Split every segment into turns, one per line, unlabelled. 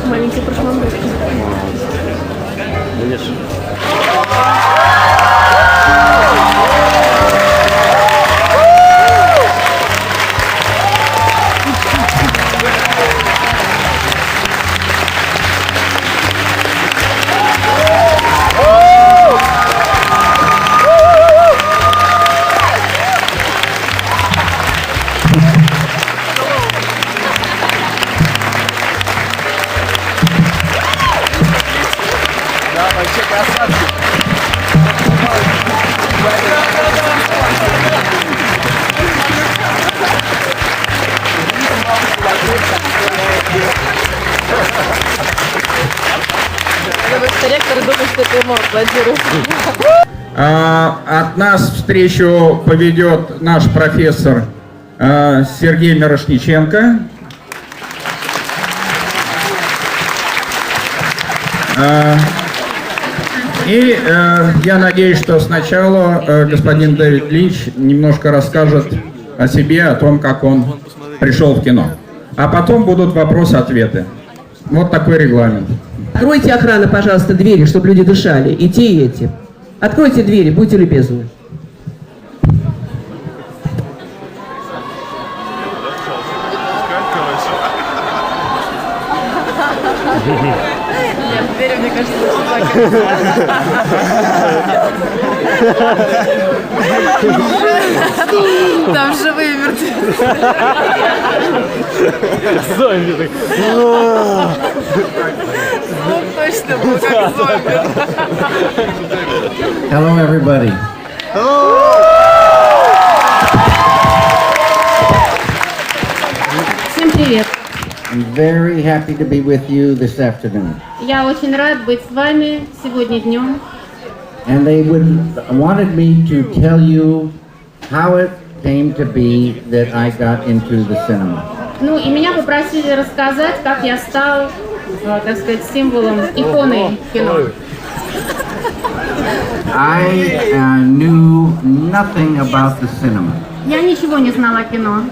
Маленький прошлогодний.
Видишь?
Ректор думает, что ты ему аплодируешь.
От нас встречу поведет наш профессор Сергей Мирошниченко. И я надеюсь, что сначала господин Дэвид Линч немножко расскажет о себе, о том, как он пришел в кино. А потом будут вопросы-ответы. Вот такой регламент.
Откройте, охрана, пожалуйста, двери, чтобы люди дышали. И те, и эти. Откройте двери, будьте любезны.
Нет, двери, мне кажется, очень закрыты. Там живые мертвецы.
Зомби.
Звук точно был как зомби.
Hello, everybody.
Всем привет!
I'm very happy to be with you this afternoon.
Я очень рад быть с вами сегодня днем.
And they wanted me to tell you how it came to be that I got into the cinema.
Ну и меня попросили рассказать, как я стал, так сказать, символом, иконой кино.
I knew nothing about the cinema.
Я ничего не знала о кино.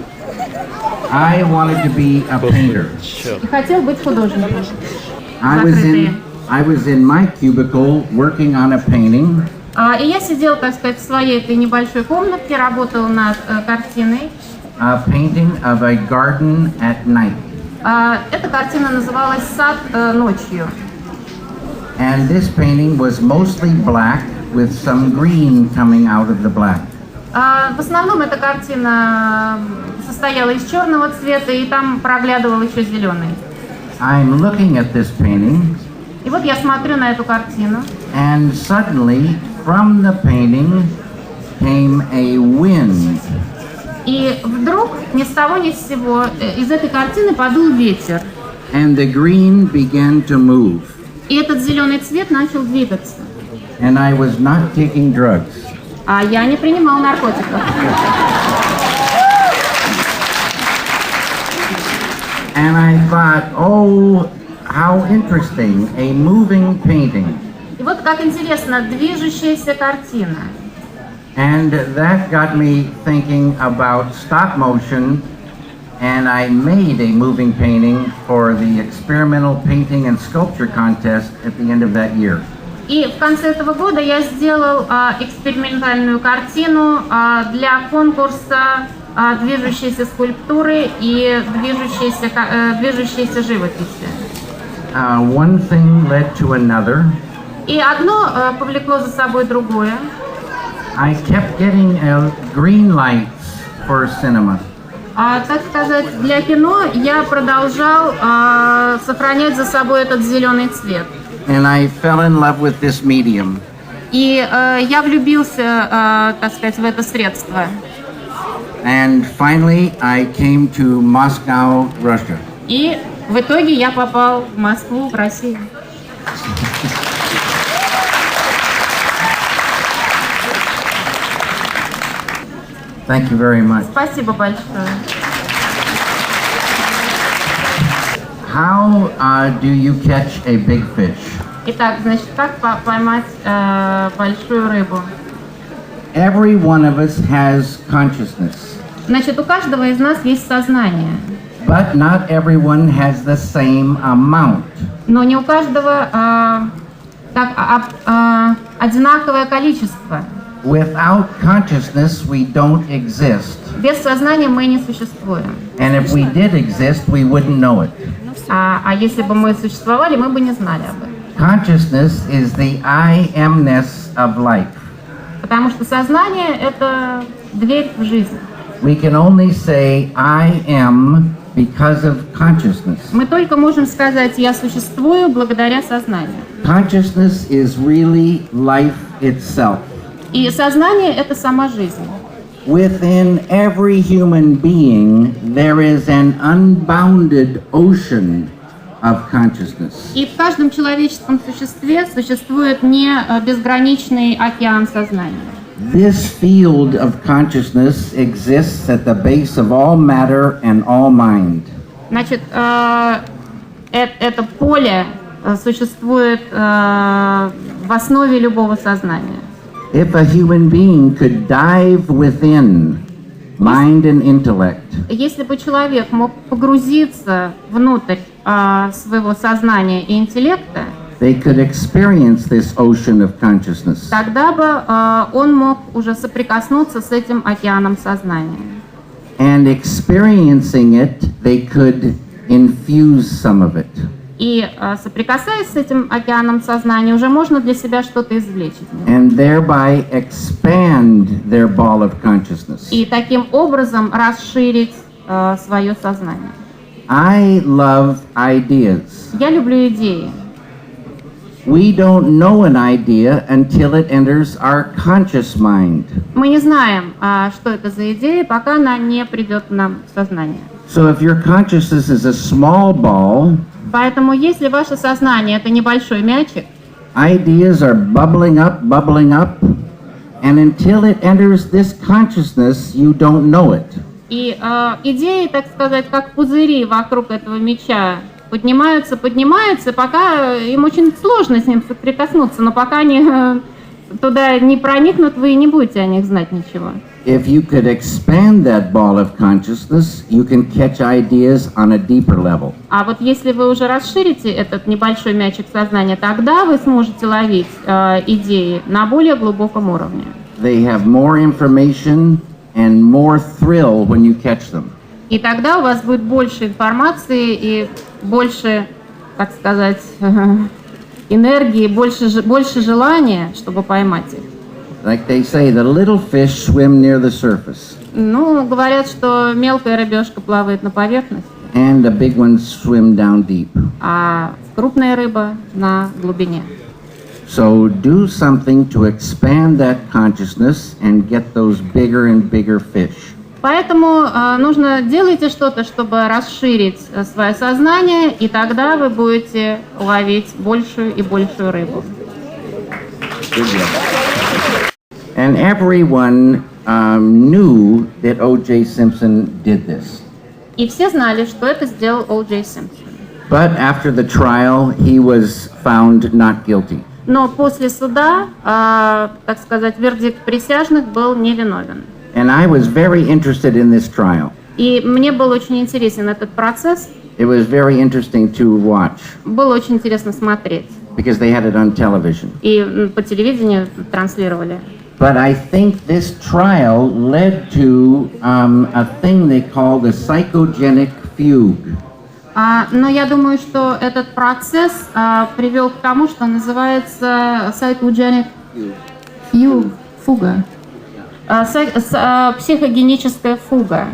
I wanted to be a painter.
И хотел быть художником.
I was in my cubicle working on a painting.
И я сидел, так сказать, в своей этой небольшой комнатке, работал над картиной.
A painting of a garden at night.
Эта картина называлась «Сад ночью».
And this painting was mostly black with some green coming out of the black.
В основном эта картина состояла из черного цвета, и там проглядывал еще зеленый.
I'm looking at this painting.
И вот я смотрю на эту картину.
And suddenly, from the painting came a wind.
И вдруг, ни с того ни с сего, из этой картины подул ветер.
And the green began to move.
И этот зеленый цвет начал двигаться.
And I was not taking drugs.
А я не принимал наркотиков.
And I thought, oh, how interesting, a moving painting.
И вот как интересно, движущаяся картина.
And that got me thinking about stop motion, and I made a moving painting for the experimental painting and sculpture contest at the end of that year.
И в конце этого года я сделал экспериментальную картину для конкурса движущейся скульптуры и движущейся живописи.
One thing led to another.
И одно повлекло за собой другое.
I kept getting green lights for cinema.
Так сказать, для кино я продолжал сохранять за собой этот зеленый цвет.
And I fell in love with this medium.
И я влюбился, так сказать, в это средство.
And finally, I came to Moscow, Russia.
И в итоге я попал в Москву, в Россию.
Thank you very much.
Спасибо большое.
How do you catch a big fish?
Итак, значит, как поймать большую рыбу?
Every one of us has consciousness,
Значит, у каждого из нас есть сознание,
but not everyone has the same amount.
но не у каждого одинаковое количество.
Without consciousness, we don't exist.
Без сознания мы не существуем.
And if we did exist, we wouldn't know it.
А если бы мы существовали, мы бы не знали об этом.
Consciousness is the I am-ness of life.
Потому что сознание — это дверь в жизнь.
We can only say I am because of consciousness.
Мы только можем сказать «я существую» благодаря сознанию.
Consciousness is really life itself.
И сознание — это сама жизнь.
Within every human being, there is an unbounded ocean of consciousness.
И в каждом человеческом существе существует не безграничный океан сознания.
This field of consciousness exists at the base of all matter and all mind.
Значит, это поле существует в основе любого сознания.
If a human being could dive within mind and intellect,
Если бы человек мог погрузиться внутрь своего сознания и интеллекта,
they could experience this ocean of consciousness.
тогда бы он мог уже соприкоснуться с этим океаном сознания.
And experiencing it, they could infuse some of it.
И соприкасаясь с этим океаном сознания, уже можно для себя что-то извлечь из него.
And thereby expand their ball of consciousness.
И таким образом расширить свое сознание.
I love ideas.
Я люблю идеи.
We don't know an idea until it enters our conscious mind.
Мы не знаем, что это за идея, пока она не придет к нам в сознание.
So if your consciousness is a small ball,
Поэтому, если ваше сознание — это небольшой мячик,
ideas are bubbling up, and until it enters this consciousness, you don't know it.
и идеи, так сказать, как пузыри вокруг этого мяча, поднимаются, пока им очень сложно с ним соприкоснуться, но пока они туда не проникнут, вы и не будете о них знать ничего.
If you could expand that ball of consciousness, you can catch ideas on a deeper level.
А вот если вы уже расширите этот небольшой мячик сознания, тогда вы сможете ловить идеи на более глубоком уровне.
They have more information and more thrill when you catch them.
И тогда у вас будет больше информации и больше, так сказать, энергии, больше желания, чтобы поймать их.
Like they say, the little fish swim near the surface,
Ну, говорят, что мелкая рыбешка плавает на поверхности,
and the big ones swim down deep.
а крупная рыба на глубине.
So do something to expand that consciousness and get those bigger and bigger fish.
Поэтому нужно делайте что-то, чтобы расширить свое сознание, и тогда вы будете ловить большую и большую рыбу.
And everyone knew that O.J. Simpson did this.
И все знали, что это сделал О. Джей Симпсон.
But after the trial, he was found not guilty.
Но после суда, так сказать, вердикт присяжных был невиновен.
And I was very interested in this trial.
И мне был очень интересен этот процесс.
It was very interesting to watch.
Было очень интересно смотреть.
because they had it on television.
И по телевидению транслировали.
But I think this trial led to a thing they call the psychogenic fugue.
Но я думаю, что этот процесс привел к тому, что называется psychogenic fugue, фуга. Психогеническая фуга.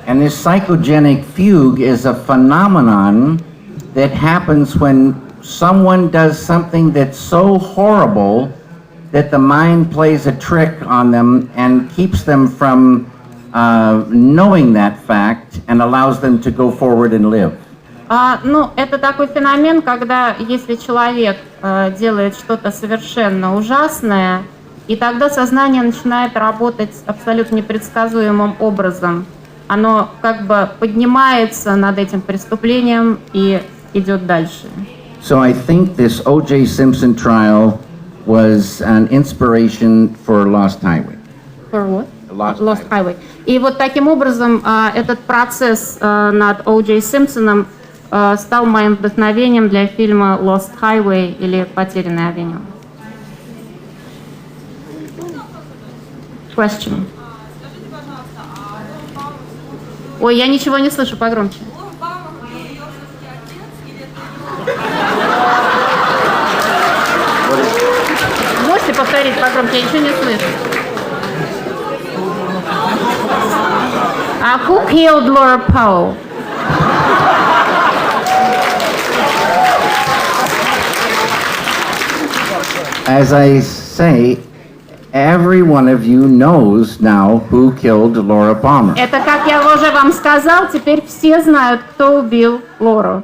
And this psychogenic fugue is a phenomenon that happens when someone does something that's so horrible that the mind plays a trick on them and keeps them from knowing that fact and allows them to go forward and live.
Ну, это такой феномен, когда если человек делает что-то совершенно ужасное, и тогда сознание начинает работать абсолютно непредсказуемым образом. Оно как бы поднимается над этим преступлением и идет дальше.
So I think this O.J. Simpson trial was an inspiration for Lost Highway.
For what?
Lost
Highway. И вот таким образом этот процесс над О.Джей Симпсоном стал моим вдохновением для фильма Lost Highway или Потерянная авеню. Question. Ой, я ничего не слышу, погромче. Можете повторить погромче, я ничего не слышу. Who killed Laura Poe?
As I say, every one of you knows now who killed Laura Palmer.
Это, как я уже вам сказал, теперь все знают, кто убил Лору.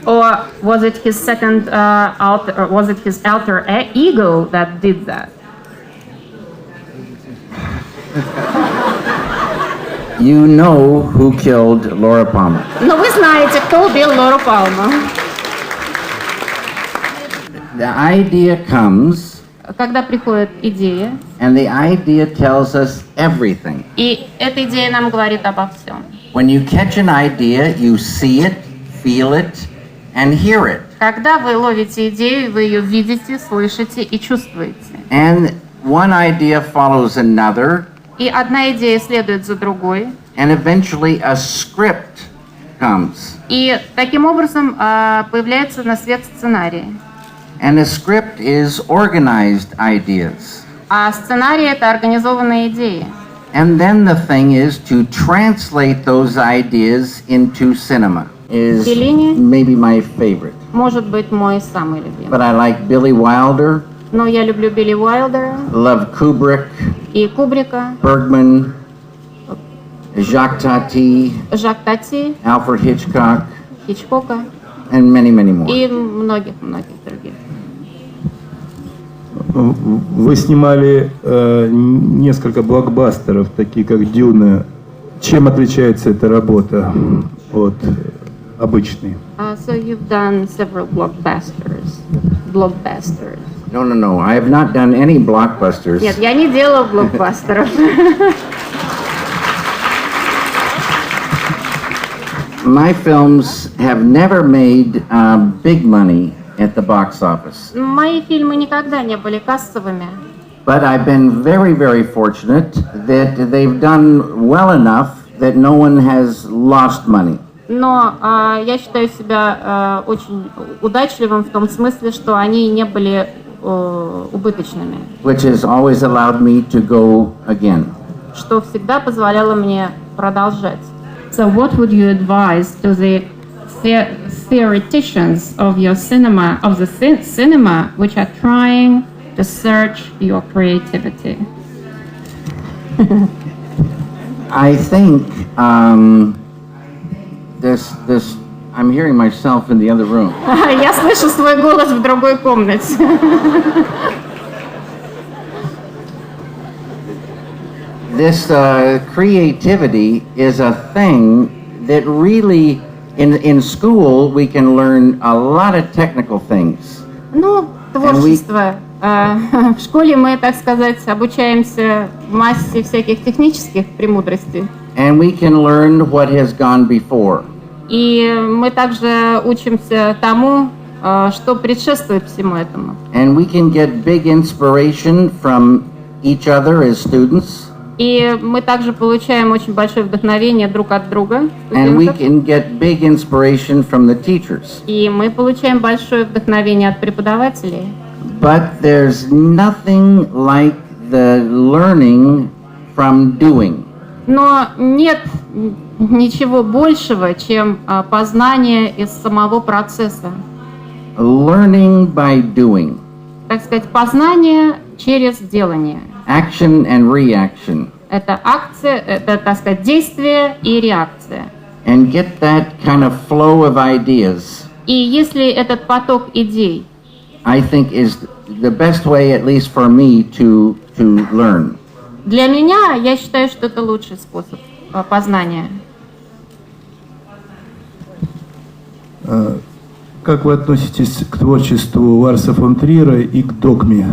Or was it his second alter? Was it his alter ego that did that?
You know who killed Laura Palmer.
Но вы знаете, кто убил Лору Палмер.
The idea comes,
Когда приходит идея,
and the idea tells us everything.
и эта идея нам говорит обо всем.
When you catch an idea, you see it, feel it, and hear it.
Когда вы ловите идею, вы ее видите, слышите и чувствуете.
And one idea follows another,
И одна идея следует за другой.
and eventually a script comes.
И таким образом появляется на свет сценарий.
And a script is organized ideas.
А сценарий — это организованные идеи.
And then the thing is to translate those ideas into cinema. Is
Fellini?
maybe my favorite.
Может быть, мой самый любимый.
But I like Billy Wilder,
Но я люблю Билли Уайлдера
love Kubrick,
и Кубрика,
Bergman, Jacques Tati,
Жак Тати,
Alfred Hitchcock,
Хичкока
and many, many more.
и многих-многих других.
Вы снимали несколько блокбастеров, такие как «Дюна». Чем отличается эта работа от обычной?
So you've done several blockbusters.
No. I have not done any blockbusters.
Нет, я не делала блокбастеров.
My films have never made big money at the box office.
Мои фильмы никогда не были кассовыми.
But I've been very, very fortunate that they've done well enough that no one has lost money.
Но я считаю себя очень удачливым в том смысле, что они не были убыточными,
Which has always allowed me to go again.
что всегда позволяло мне продолжать. So what would you advise to the theoreticians of your cinema, of the cinema, which are trying to search your creativity?
I think this. I'm hearing myself in the other room.
Я слышу свой голос в другой комнате.
This creativity is a thing that really, in school, we can learn a lot of technical things.
Ну, творчество. В школе мы, так сказать, обучаемся массе всяких технических премудростей.
And we can learn what has gone before.
И мы также учимся тому, что предшествует всему этому.
And we can get big inspiration from each other as students.
И мы также получаем очень большое вдохновение друг от друга,
And we
студентов.
can get big inspiration from the teachers.
И мы получаем большое вдохновение от преподавателей.
But there's nothing like the learning from doing.
Но нет ничего большего, чем познание из самого процесса.
Learning by doing.
Так сказать, познание через делание.
Action and reaction.
Это акция, это, так сказать, действие и реакция.
And get that kind of flow of ideas,
И если этот поток идей,
I think is the best way, at least for me, to learn.
для меня, я считаю, что это лучший способ познания.
Как вы относитесь к творчеству Ларса фон Триера и к догме?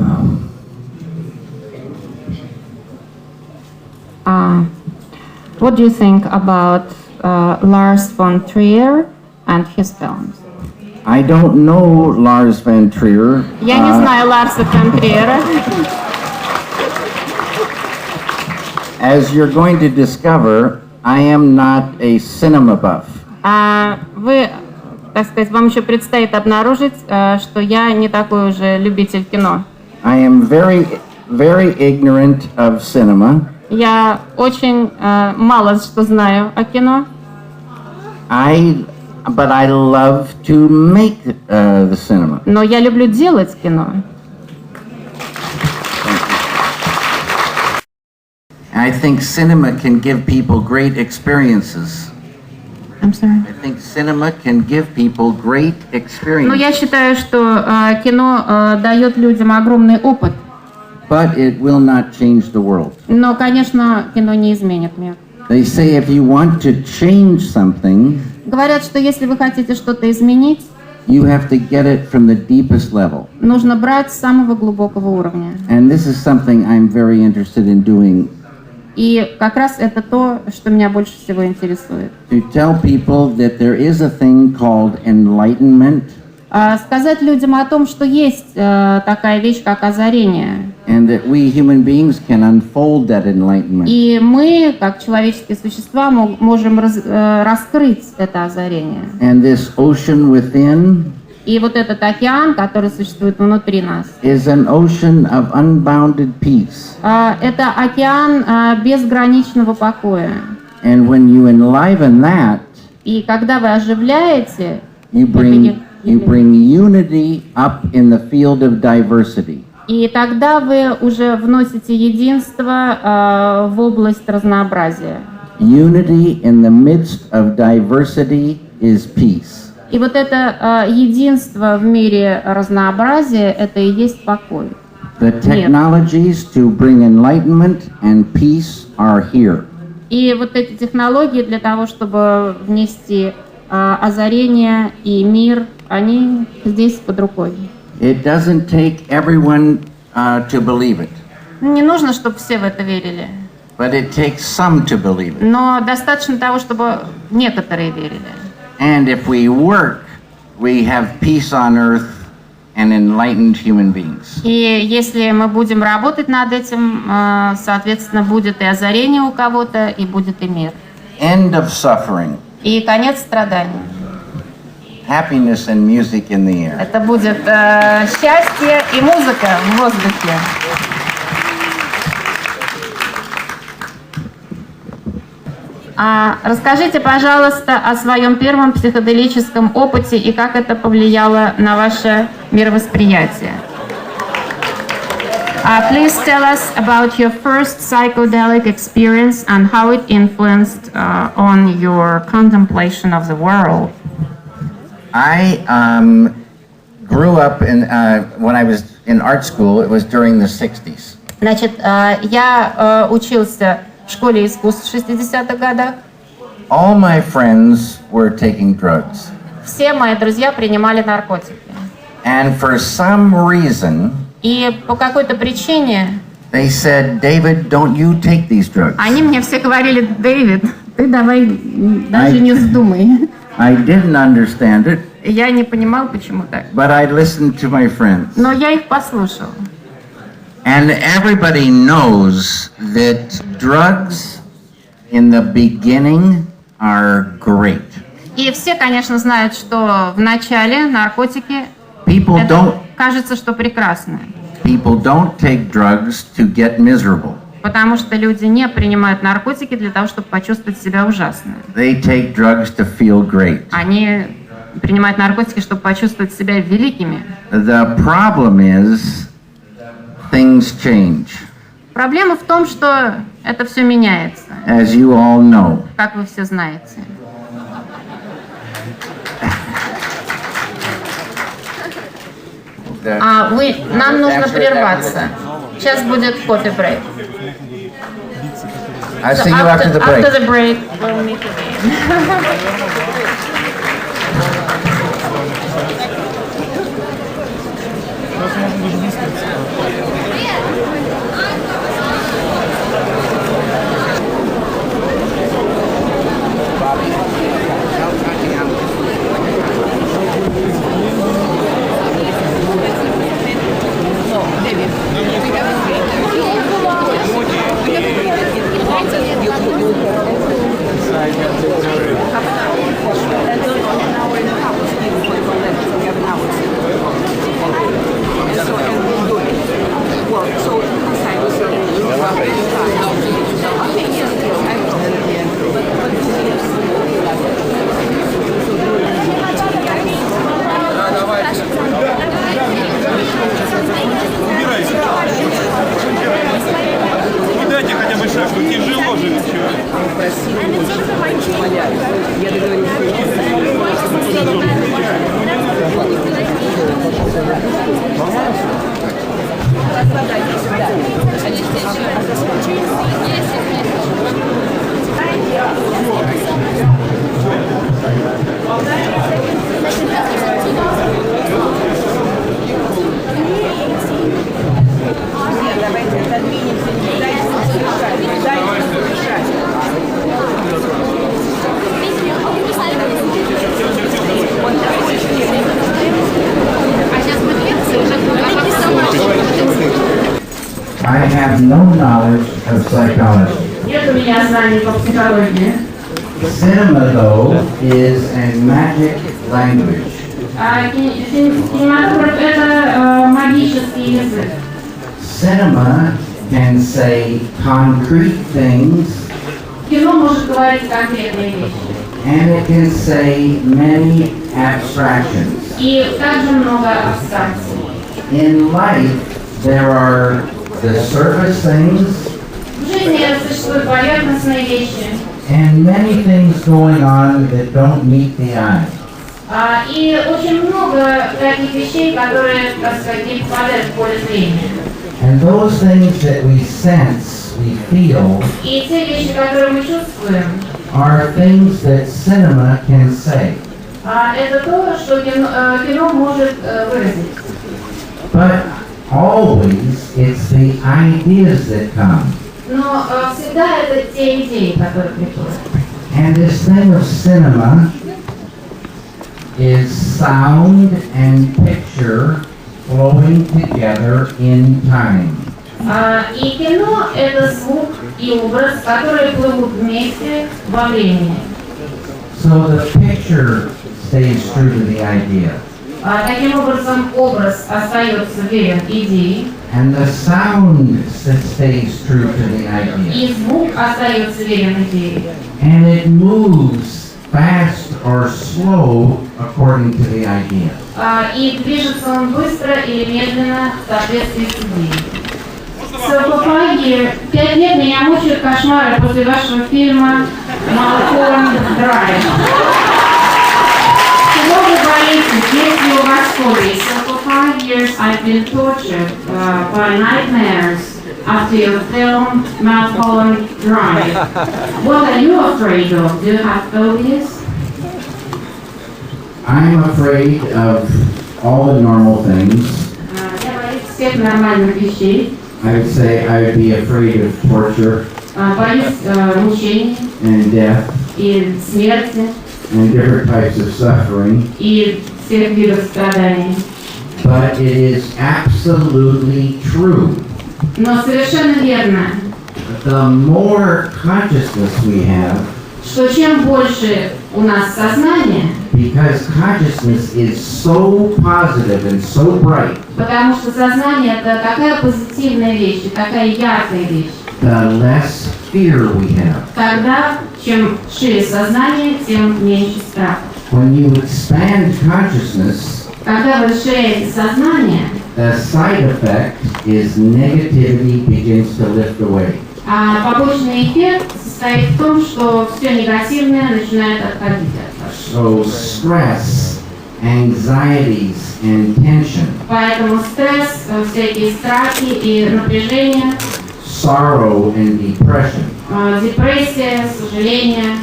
What do you think about Lars von Trier and his films?
I don't know Lars von Trier.
Я не знаю Ларса фон Триера.
As you're going to discover, I am not a cinema buff.
Вы, так сказать, вам еще предстоит обнаружить, что я не такой уже любитель кино.
I am very, very ignorant of cinema.
Я очень мало что знаю о кино,
But I love to make the cinema.
но я люблю делать кино.
I think cinema can give people great experiences.
I'm sorry.
I think cinema can give people great
Но
experiences.
я считаю, что кино дает людям огромный опыт.
But it will not change the world.
Но, конечно, кино не изменит мир.
They say if you want to change something,
Говорят, что если вы хотите что-то изменить,
you have to get it from the deepest level.
нужно брать с самого глубокого уровня.
And this is something I'm very interested in doing.
И как раз это то, что меня больше всего интересует.
To tell people that there is a thing called enlightenment.
Сказать людям о том, что есть такая вещь, как озарение.
And that we human beings can unfold that enlightenment.
И мы, как человеческие существа, можем раскрыть это озарение.
And this ocean within
И вот этот океан, который существует внутри нас,
is an ocean of unbounded peace.
это океан безграничного покоя.
And when you enliven that,
И когда вы оживляете,
you bring unity up in the field of diversity.
и тогда вы уже вносите единство в область разнообразия.
Unity in the midst of diversity is peace.
И вот это единство в мире разнообразия, это и есть покой.
The technologies to bring enlightenment and peace are here.
И вот эти технологии для того, чтобы внести озарение и мир, они здесь под рукой.
It doesn't take everyone to believe it,
Не нужно, чтобы все в это верили,
but it takes some to believe it.
но достаточно того, чтобы некоторые верили.
And if we work, we have peace on earth and enlightened human beings.
И если мы будем работать над этим, соответственно, будет и озарение у кого-то, и будет и мир.
End of suffering.
И конец страданий.
Happiness and music in the air.
Это будет счастье и музыка в воздухе. Расскажите, пожалуйста, о своем первом психоделическом опыте и как это повлияло на ваше мировосприятие. Please tell us about your first psychedelic experience and how it influenced on your contemplation of the world.
I grew up when I was in art school. It was during the 60s.
Значит, я учился в школе искусств в 60-х годах.
All my friends were taking drugs.
Все мои друзья принимали наркотики.
And for some reason,
И по какой-то причине
They said, David, don't you take these drugs.
Они мне все говорили: Дэвид, ты давай даже не вздумай.
I didn't understand it,
Я не понимал, почему так.
but I listened to my friends.
Но я их послушал.
And everybody knows that drugs in the beginning are great.
И все, конечно, знают, что в начале наркотики
People
это кажется, что прекрасно.
don't take drugs to get miserable.
Потому что люди не принимают наркотики для того, чтобы почувствовать себя ужасно.
They take drugs to feel great.
Они принимают наркотики, чтобы почувствовать себя великими.
The problem is things change,
Проблема в том, что это все меняется,
as you all know.
как вы все знаете. Нам нужно прерваться. Сейчас будет кофе-брейк.
I'll see you after the break.
After the break, we'll meet again.
Дайте хотя бы шаг, ну тяжело же ничего.
I have no knowledge of psychology.
Нет у меня знаний по психологии.
Cinema, though, is a magic language.
Кинематограф — это магический язык.
Cinema can say concrete things,
Кино может говорить конкретные вещи.
and it can say many abstractions.
И также много абстракций.
In life, there are the surface things
В жизни существуют поверхностные вещи.
and many things going on that don't meet the eye.
И очень много таких вещей, которые, так сказать, не попадают в поле зрения.
And those things that we sense, we feel,
И те вещи, которые мы чувствуем,
are things that cinema can say.
это то, что кино может выразить.
But always, it's the ideas that come.
Но всегда это те идеи, которые приходят.
And this thing of cinema is sound and picture flowing together in time.
И кино — это звук и образ, которые плывут вместе во времени.
So the picture stays true to the idea.
Таким образом, образ остается верен идее,
And the sound stays true to the idea.
и звук остается верен идее.
And it moves fast or slow according to the idea.
И движется он быстро или медленно в соответствии с идеей. So, for 5 лет меня мучают кошмары после вашего фильма «Малхолланд Драйв». Чего вы боитесь, если у вас фобии? So, for 5 years I've been tortured by nightmares after your film Malcolm Drive. What are you afraid of? Do you have phobias?
I'm afraid of all the normal things.
Я боюсь всех нормальных вещей.
I would say I would be afraid of torture
Боюсь мучений
and death
и смерти,
and different types of suffering.
и всех видов страданий.
But it is absolutely true.
Но совершенно верно,
The more consciousness we have,
что чем больше у нас сознания,
because consciousness is so positive and so bright,
потому что сознание это такая позитивная вещь, и такая яркая вещь.
the less fear we have.
Тогда, чем шире сознание, тем меньше страха.
When you expand consciousness,
Когда вы расширяете сознание,
the side effect is negativity begins to lift away.
а побочный эффект состоит в том, что все негативное начинает отходить от вас.
So stress, anxieties, and tension,
Поэтому стресс, всякие страхи и напряжение,
sorrow and depression,
депрессия, сожаление,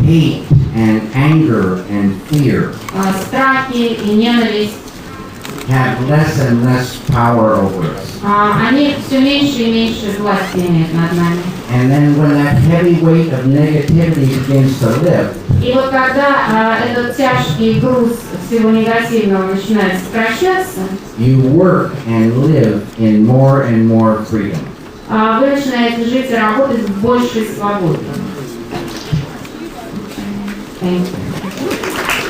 hate and anger and fear
страхи и ненависть,
have less and less power over us.
они все меньше и меньше власти имеют над нами.
And then when that heavy weight of negativity begins to lift,
И вот когда этот тяжкий груз всего негативного начинает сокращаться,
you work and live in more and more freedom.
вы начинаете жить и работать в большей свободе. Thank you.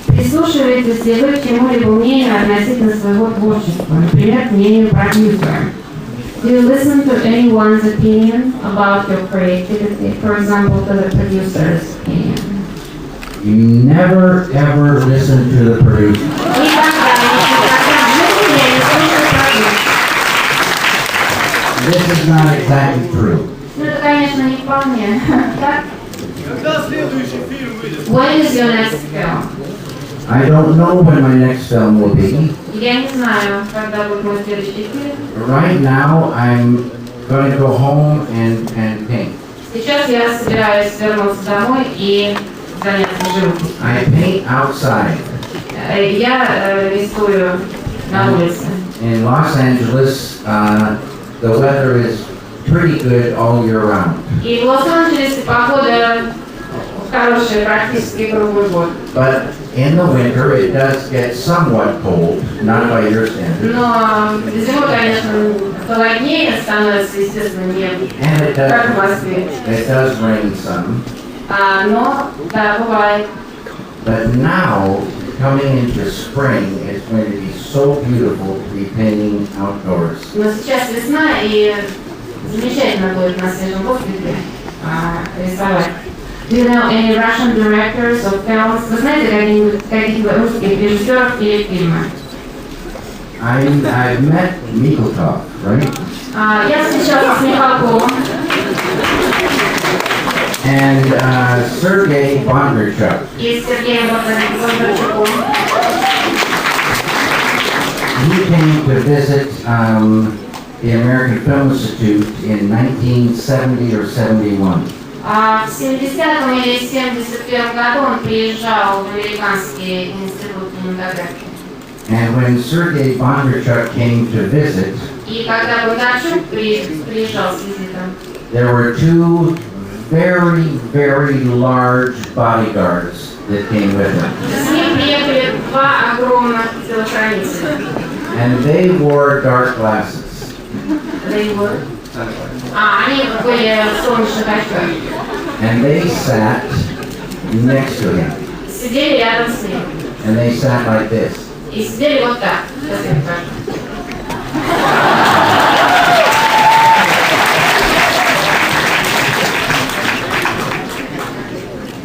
Прислушиваетесь ли вы к чему-либо мнению относительно своего творчества, например, к мнению продюсера? Do you listen to anyone's opinion about your creativity, for example, to the producer's opinion?
You never ever listen to the producer.
Никогда в жизни я не слушаю продюсера.
This is not exactly true.
Ну, это, конечно, не вполне так.
Когда следующий фильм выйдет?
When is your next film?
I don't know when my next film will be.
Я не знаю, когда будет мой следующий фильм.
Right now, I'm going to go home and paint.
Сейчас я собираюсь вернуться домой и заняться живописью.
I paint outside.
Я рисую на улице.
In Los Angeles, the weather is pretty good all year round.
И в Лос-Анджелесе погода хорошая практически круглый год.
But in the winter, it does get somewhat cold, not by your standards.
Но зимой, конечно, холоднее становится, естественно, не
And
как в Москве.
it does rain some.
Но, да, бывает.
But now, coming into spring, it's going to be so beautiful to be painting outdoors.
Но сейчас весна, и замечательно будет на свежем воздухе рисовать. Do you know any Russian directors of films? Вы знаете каких-нибудь русских режиссеров или фильмов?
I've met Mikhalkov, right?
Я встречалась с Михалковым
And Sergei Bondarchuk.
и с Сергеем Бондарчуком.
He came to visit the American Film Institute in 1970 or 71.
В 70-м или 71-м году он приезжал в Американский институт кинематографии.
And when Sergei Bondarchuk came to visit,
И когда Бондарчук приезжал с визитом,
there were two very, very large bodyguards that came with him.
с ним приехали два огромных телохранителя.
And they wore dark glasses.
Они были в солнечных очках.
And they sat next to him.
Сидели рядом с ним.
And they sat like this.
И сидели вот так. Сейчас я покажу.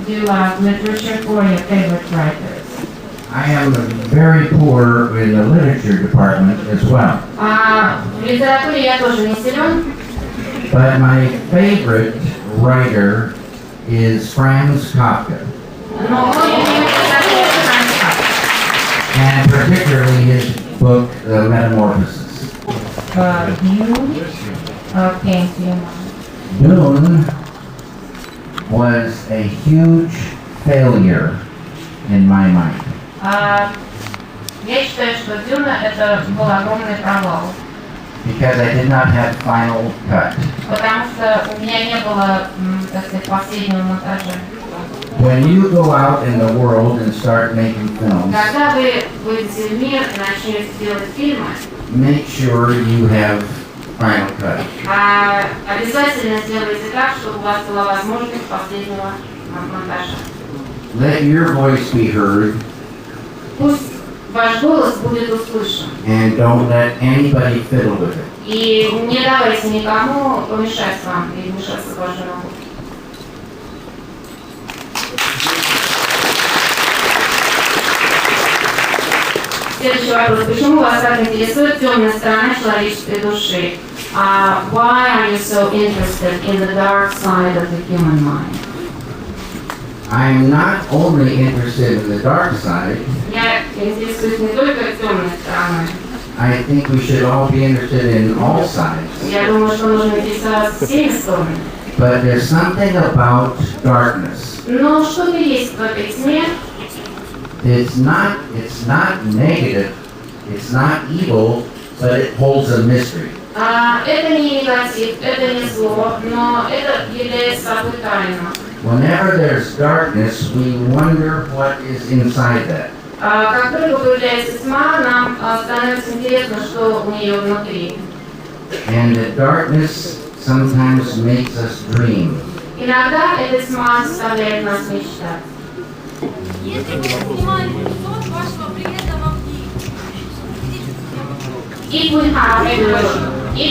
Do you love literature or your favorite writers?
I am very poor in the literature department as well.
В литературе я тоже не силен,
But my favorite writer is Franz Kafka.
но мой любимый писатель это Франц Кафка.
And particularly his book, The Metamorphosis.
Dune came to your mind.
Dune was a huge failure in my mind.
Я считаю, что Дюна это был огромный провал.
because I did not have final cut.
Потому что у меня не было, так сказать, последнего монтажа.
When you go out in the world and start making films,
Когда вы выйдете в мир и начнете делать фильмы,
make sure you have final cut.
обязательно сделайте так, чтобы у вас была возможность последнего монтажа.
Let your voice be heard,
Пусть ваш голос будет услышан.
and don't let anybody fiddle with it.
И не давайте никому помешать вам и вмешаться в вашу работу. Следующий вопрос. Почему вас так интересует темная сторона человеческой души? Why are you so interested in the dark side of the human mind?
I'm not only interested in the dark side,
Я интересуюсь не только темной стороной.
I think we should all be interested in all sides.
Я думаю, что нужно интересоваться всеми сторонами.
But there's something about darkness.
Но что-то есть в этой тьме.
It's not negative, it's not evil, but it holds a mystery.
Это не негатив, это не зло, но это является собой тайну.
Whenever there's darkness, we wonder what is inside that.
Как только появляется тьма, нам становится интересно, что у нее внутри.
And the darkness sometimes makes us dream.
Иногда эта тьма заставляет нас мечтать.
Если вы снимали эпизод вашего приезда в Авгии,
If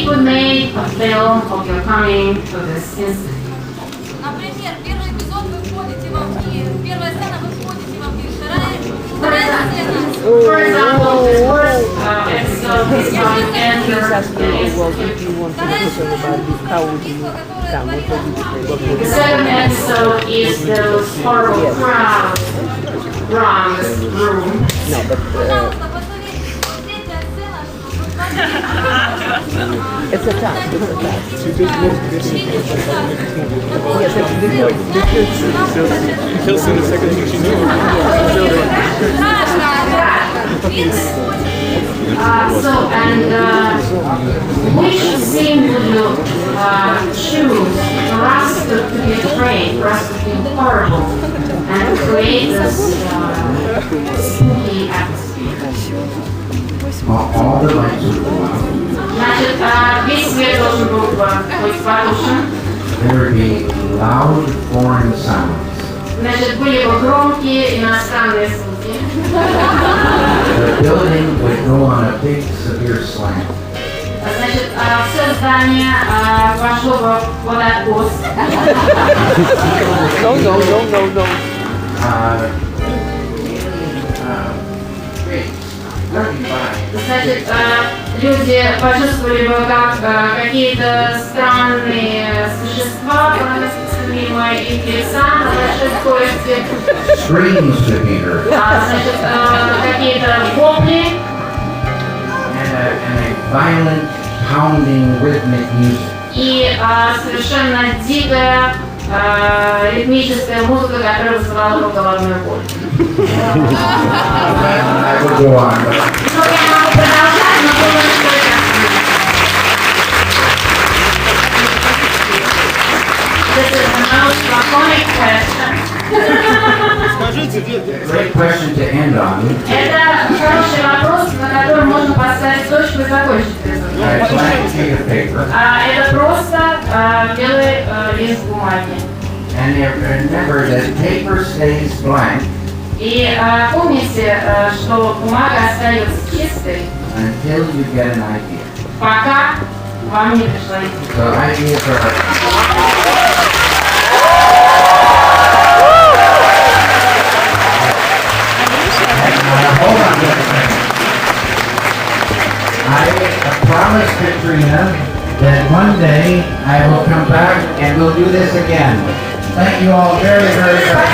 we made a film of your coming to this institute.
например, первый эпизод вы входите в Авгии, первая сцена вы входите в Авгии, вторая сцена.
For example, this first episode is on enter the institute.
Вторая сцена убийство, которое творилось.
The second episode is those horrible crowds around this room.
Пожалуйста, повторите. Третья сцена, что вы
It's a task, it's a task.
Which scene would you choose for us to be afraid, for us to be horrible, and to create this spooky atmosphere?
All the lights would go out.
Значит, весь свет должен был быть потушен.
There would be loud foreign sounds.
Значит, были бы громкие иностранные звуки.
The building would go on a big severe slant.
Значит, все здание вошло бы в откос.
No.
Значит, люди почувствовали бы, как какие-то странные существа проносятся мимо их лица на большой скорости.
Screams could be heard.
Значит, какие-то вопли.
And a violent, pounding rhythmic music.
И совершенно дикая ритмическая музыка, которая вызывала бы головную боль.
I will go on.
Ну, я могу продолжать, но думаю, что это... This is the most laconic question.
Скажите,
Great question to end on.
Это хороший вопрос, на котором можно поставить точку и закончить это.
A blank sheet of paper.
Это просто белый лист бумаги.
And remember that paper stays blank
И помните, что бумага остается чистой,
until you get an idea.
пока вам не пришла идея.
So ideas are... Hold on just a second. I promised Katrina that one day I will come back and we'll do this again. Thank you all very, very much.